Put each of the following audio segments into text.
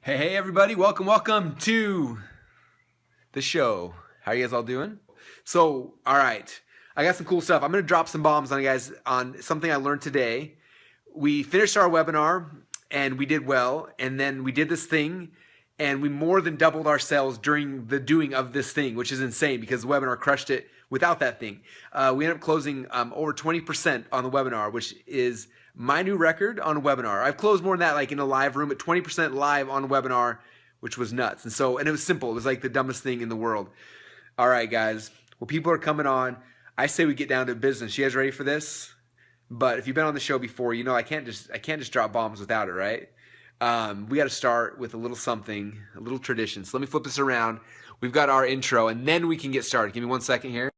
Hey everybody, welcome to the show. How are you guys all doing? So, all right, I got some cool stuff. I'm gonna drop some bombs on you guys on something I learned today. We finished our webinar and we did well, and then we did this thing and we more than doubled our sales during the doing of this thing, which is insane because the webinar crushed it without that thing. We ended up closing over 20% on the webinar, which is my new record on a webinar. I've closed more than that, like in a live room, but 20% live on a webinar, which was nuts. And it was simple. It was like the dumbest thing in the world. All right, guys. Well, people are coming on. I say we get down to business. You guys ready for this? But if you've been on the show before, you know I can't just drop bombs without it, right? We got to start with a little something, a little tradition. So let me flip this around. We've got our intro, and then we can get started. Give me 1 second here.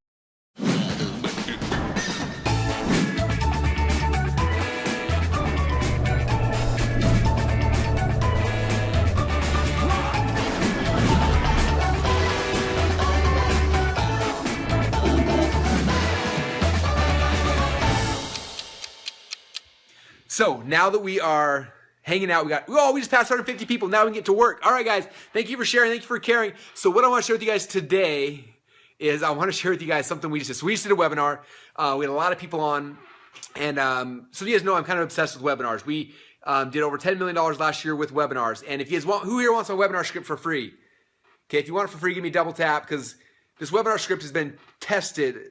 So now that we are hanging out, we just passed 150 people. Now we can get to work. All right, guys, thank you for sharing. Thank you for caring. So what I want to share with you guys today is I want to share with you guys something we just did. So we just did a webinar. We had a lot of people on. And so you guys know I'm kind of obsessed with webinars. We did over $10 million last year with webinars. And if you guys want, who here wants a webinar script for free? Okay, if you want it for free, give me a double tap because this webinar script has been tested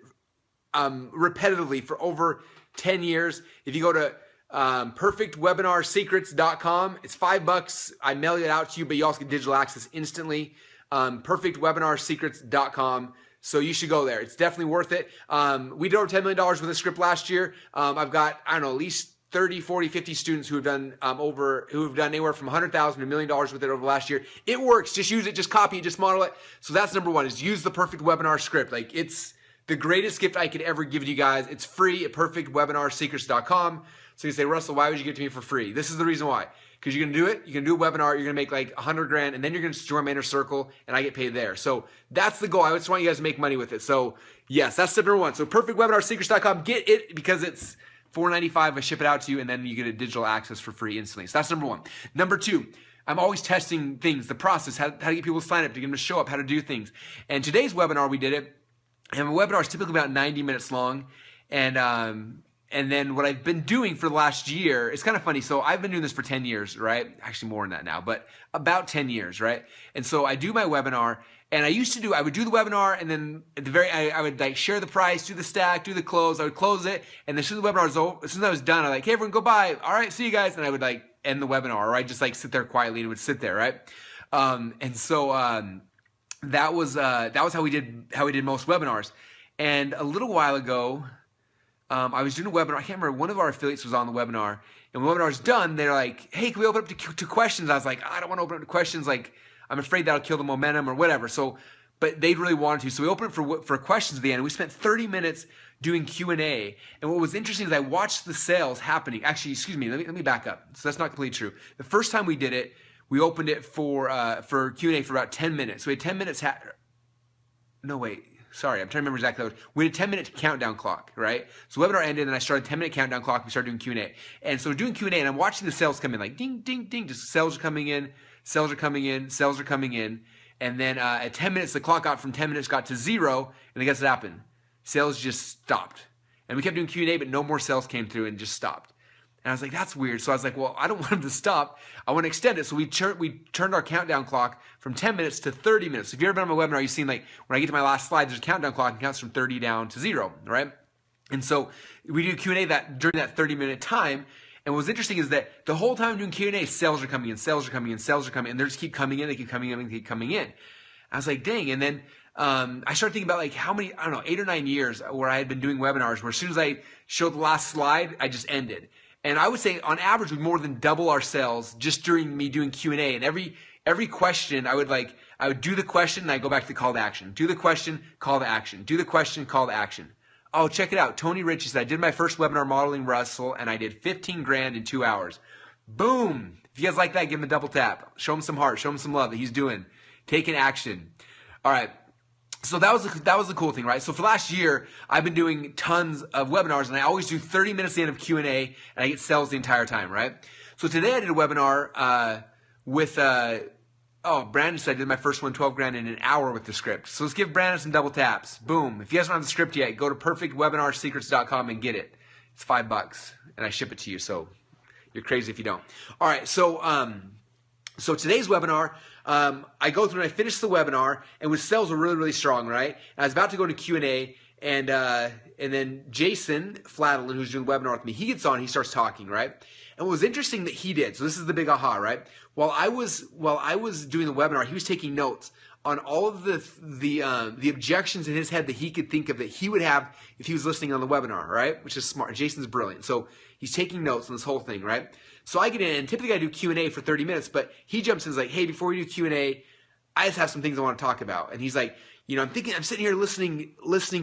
repetitively for over 10 years. If you go to perfectwebinarsecrets.com. It's $5. I mail it out to you, but you also get digital access instantly. Perfectwebinarsecrets.com. So you should go there. It's definitely worth it. We did over $10 million with a script last year. I've got, I don't know, at least 30, 40, 50 students who have done anywhere from $100,000 to $1 million with it over the last year. It works. Just use it. Just copy it. Just model it. So that's number one, is use the Perfect Webinar script. Like, it's the greatest gift I could ever give to you guys. It's free at perfectwebinarsecrets.com. So you say, Russell, why would you give it to me for free? This is the reason why. Because you're going to do it. You're going to do a webinar. You're going to make like 100 grand, and then you're going to join my inner circle, and I get paid there. So that's the goal. I just want you guys to make money with it. So yes, that's step number one. So perfectwebinarsecrets.com. Get it because it's $4.95. I ship it out to you, and then you get a digital access for free instantly. So that's number one. Number two, I'm always testing things, the process, how to get people to sign up, to get them to show up, how to do things. And today's webinar, we did it. And a webinar is typically about 90 minutes long. And then what I've been doing for the last year, it's kind of funny. So I've been doing this for 10 years, right? Actually more than that now, but about 10 years, right? And so I do my webinar, and I would do the webinar, and then at the I would like share the price, do the stack, do the close. I would close it, and as soon as the webinar was over, as soon as I was done, I'm like, hey, everyone, go bye. All right, see you guys. And I would like end the webinar, or I'd just like sit there quietly and it would sit there, right? That was how we did most webinars. And a little while ago, I was doing a webinar. I can't remember. One of our affiliates was on the webinar, and when the webinar was done, they're like, "Hey, can we open up to questions?" I was like, "I don't want to open up to questions. Like, I'm afraid that'll kill the momentum or whatever." So, but they really wanted to, so we opened it for questions at the end. We spent 30 minutes doing Q&A, and what was interesting is I watched the sales happening. Actually, excuse me. Let me back up. So that's not completely true. The first time we did it, we opened it for Q&A for about 10 minutes. So we had 10 minutes. No, wait. Sorry, I'm trying to remember exactly what it was. We had a 10-minute countdown clock, right? So the webinar ended, and I started a 10-minute countdown clock. We started doing Q&A. And so we're doing Q&A, and I'm watching the sales come in, like ding, ding, ding. Just sales are coming in, sales are coming in, sales are coming in. And then at 10 minutes, the clock got from 10 minutes got to 0, and guess what happened? Sales just stopped. And we kept doing Q&A, but no more sales came through and just stopped. And I was like, that's weird. So I was like, well, I don't want them to stop. I want to extend it. So we turned our countdown clock from 10 minutes to 30 minutes. So if you've ever been on my webinar, you've seen like when I get to my last slide, there's a countdown clock and counts from 30 down to 0, right? And so we do Q&A during that 30-minute time. And what's interesting is that the whole time I'm doing Q&A, sales are coming in, sales are coming in, sales are coming in. And they just keep coming in, they keep coming in, they keep coming in. I was like, dang. And then I started thinking about like how many, I don't know, 8 or 9 years where I had been doing webinars where as soon as I showed the last slide, I just ended. And I would say on average, we more than double our sales just during me doing Q&A. And every question, I would do the question and I go back to the call to action. Do the question, call to action. Do the question, call to action. Oh, check it out. Tony Ritchie said, I did my first webinar modeling Russell and I did 15 grand in 2 hours. Boom. If you guys like that, give him a double tap. Show him some heart. Show him some love that he's doing. Taking action. All right. So that was the cool thing, right? So for last year, I've been doing tons of webinars, and I always do 30 minutes at the end of Q&A, and I get sales the entire time, right? So today I did a webinar with oh, Brandon said I did my first one, 12 grand in an hour with the script. So let's give Brandon some double taps. Boom. If you guys don't have the script yet, go to perfectwebinarsecrets.com and get it. It's $5 and I ship it to you. So you're crazy if you don't. All right. So today's webinar, I go through and I finish the webinar, and with sales were really, really strong, right? And I was about to go into Q&A, and then Jason Fladlin, who's doing the webinar with me, he gets on, he starts talking, right? And what was interesting that he did, so this is the big aha, right? While I was doing the webinar, he was taking notes on all of the objections in his head that he could think of that he would have if he was listening on the webinar, right? Which is smart. Jason's brilliant. So he's taking notes on this whole thing, right? So I get in, and typically I do Q&A for 30 minutes, but he jumps in and is like, hey, before we do Q&A, I just have some things I want to talk about. And he's like, you know, I'm sitting here listening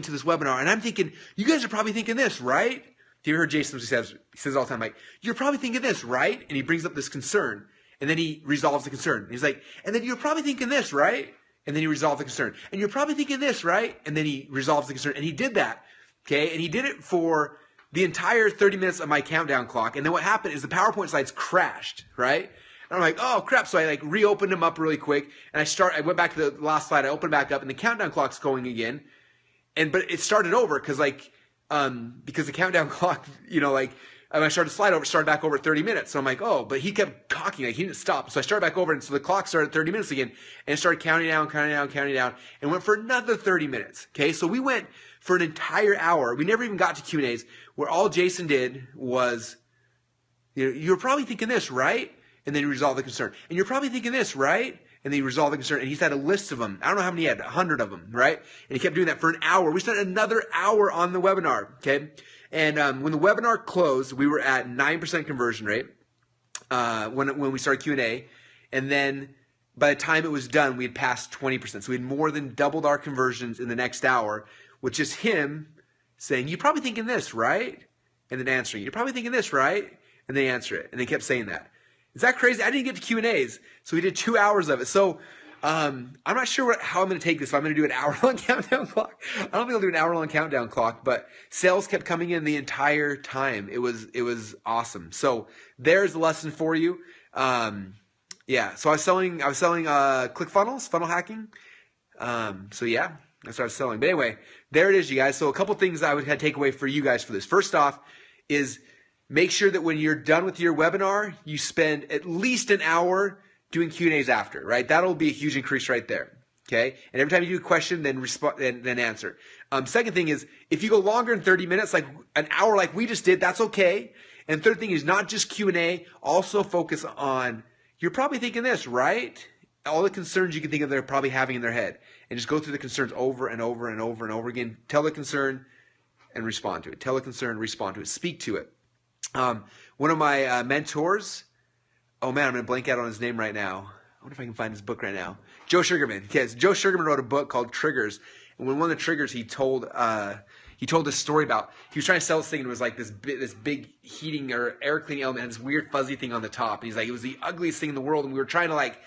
to this webinar, and I'm thinking, you guys are probably thinking this, right? Have you ever heard Jason, he says all the time, like, you're probably thinking this, right? And he brings up this concern, and then he resolves the concern. And he's like, and then you're probably thinking this, right? And then he resolved the concern. And you're probably thinking this, right? And then he resolves the concern. And he did that, okay? And he did it for the entire 30 minutes of my countdown clock. And then what happened is the PowerPoint slides crashed, right? And I'm like, oh crap. So I like reopened them up really quick. And I went back to the last slide. I opened back up and the countdown clock's going again. But it started over because the countdown clock, you know, like when I started to slide over, it started back over at 30 minutes. So I'm like, oh, but he kept talking, like he didn't stop. So I started back over, and so the clock started at 30 minutes again, and it started counting down, and went for another 30 minutes. Okay, so we went for an entire hour. We never even got to Q&As, where all Jason did was, you know, you're probably thinking this, right? And then he resolved the concern. And you're probably thinking this, right? And then he resolved the concern. And he's had a list of them. I don't know how many he had, 100 of them, right? And he kept doing that for an hour. We spent another hour on the webinar, okay? And when the webinar closed, we were at 9% conversion rate when we started Q&A. And then by the time it was done, we had passed 20%. So we had more than doubled our conversions in the next hour with just him saying, you're probably thinking this, right? And then answering, you're probably thinking this, right? And they answer it. And they kept saying that. Is that crazy? I didn't get to Q&As. So we did 2 hours of it. So I'm not sure how I'm going to take this. If I'm going to do an hour-long countdown clock. I don't think I'll do an hour-long countdown clock, but sales kept coming in the entire time. It was awesome. So there's the lesson for you. Yeah. So I was selling ClickFunnels, funnel hacking. So yeah, that's what I was selling. But anyway, there it is, you guys. So a couple things I would take away for you guys for this. First off is make sure that when you're done with your webinar, you spend at least an hour doing Q&As after, right? That'll be a huge increase right there, okay? And every time you do a question, then then answer. Second thing is, if you go longer than 30 minutes, like an hour like we just did, that's okay. And third thing is not just Q&A, also focus on, you're probably thinking this, right? All the concerns you can think of they're probably having in their head. And just go through the concerns over and over and over and over again. Tell the concern and respond to it. Tell the concern, respond to it. Speak to it. One of my mentors, oh man, I'm going to blank out on his name right now. I wonder if I can find his book right now. Joe Sugarman. Yes, Joe Sugarman wrote a book called Triggers. And when one of the triggers he told this story about, he was trying to sell this thing, and it was like this big heating or air cleaning element, and this weird fuzzy thing on the top. And he's like, it was the ugliest thing in the world, and we were trying to like,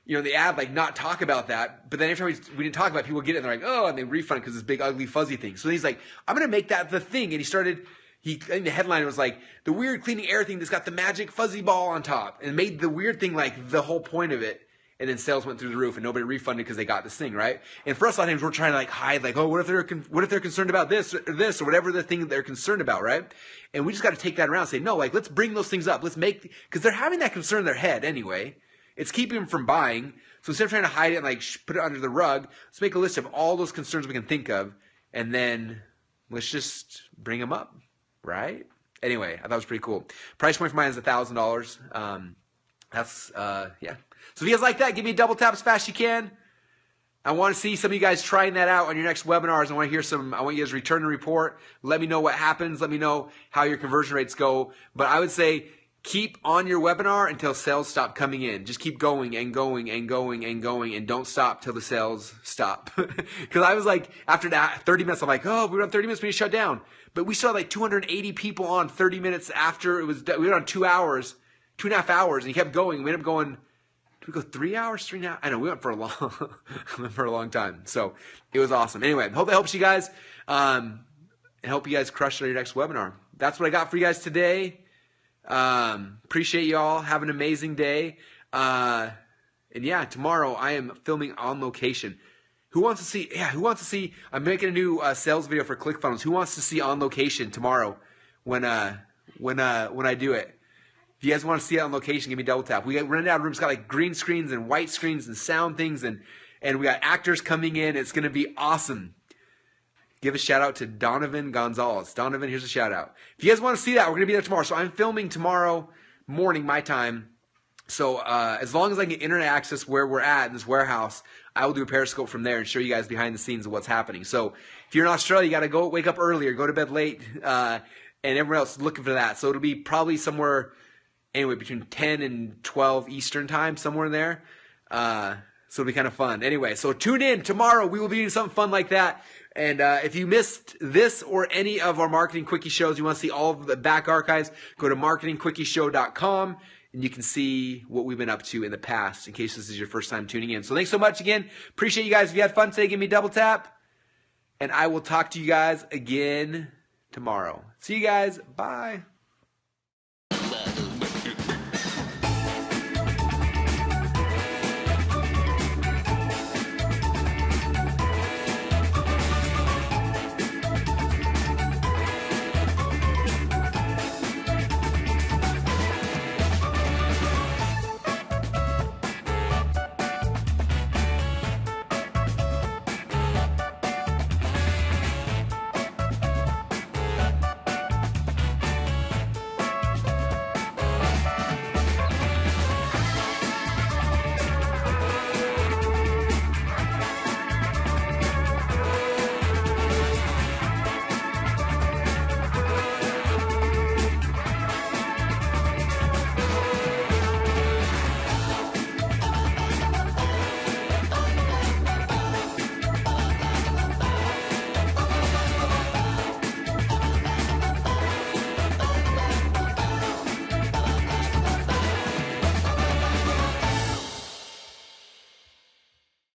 you know, the ad, like not talk about that. But then every time we didn't talk about it, people would get it and they're like, oh, and they refund it because this big ugly fuzzy thing. So then he's like, I'm going to make that the thing. And he started, I think the headline was like, the weird cleaning air thing that's got the magic fuzzy ball on top, and made the weird thing like the whole point of it. And then sales went through the roof and nobody refunded because they got this thing, right? And for us, a lot of times we're trying to like hide, like, oh, what if they're concerned about this or whatever the thing they're concerned about, right? And we just got to take that around and say, no, like, let's bring those things up. Let's make, because they're having that concern in their head anyway. It's keeping them from buying. So instead of trying to hide it and like put it under the rug, let's make a list of all those concerns we can think of, and then let's just bring them up, right? Anyway, I thought it was pretty cool. Price point for mine is $1,000. Yeah. So if you guys like that, give me a double tap as fast as you can. I want to see some of you guys trying that out on your next webinars. I want you guys to return and report. Let me know what happens. Let me know how your conversion rates go. But I would say keep on your webinar until sales stop coming in. Just keep going and going and going and going, and don't stop till the sales stop. Because I was like, after that 30 minutes, I'm like, oh, we're on 30 minutes, we need to shut down. But we saw like 280 people on 30 minutes after it was done. We were on 2 hours, 2.5 hours, and he kept going. We ended up going, did we go 3 hours, 3.5? I know, we went for a long time. So it was awesome. Anyway, hope that helps you guys. And hope you guys crush it on your next webinar. That's what I got for you guys today. Appreciate you all. Have an amazing day. And yeah, tomorrow I am filming on location. Who wants to see? Yeah, who wants to see? I'm making a new sales video for ClickFunnels. Who wants to see on location tomorrow when I do it? If you guys want to see it on location, give me double tap. We got rented out rooms, got like green screens and white screens and sound things, and we got actors coming in. It's gonna be awesome. Give a shout out to Donovan Gonzalez. Donovan, here's a shout out. If you guys want to see that, we're gonna be there tomorrow. So I'm filming tomorrow morning my time. So as long as I can get internet access where we're at in this warehouse, I will do a Periscope from there and show you guys behind the scenes of what's happening. So if you're in Australia, you got to go wake up early or go to bed late, and everyone else is looking for that. So it'll be probably somewhere, anyway, between 10 and 12 Eastern time, somewhere in there. So it'll be kind of fun. Anyway, so tune in tomorrow. We will be doing something fun like that. And if you missed this or any of our Marketing Quickie shows, you want to see all of the back archives, go to marketingquickieshow.com. And you can see what we've been up to in the past in case this is your first time tuning in. So thanks so much again. Appreciate you guys. If you had fun today, give me a double tap. And I will talk to you guys again tomorrow. See you guys. Bye.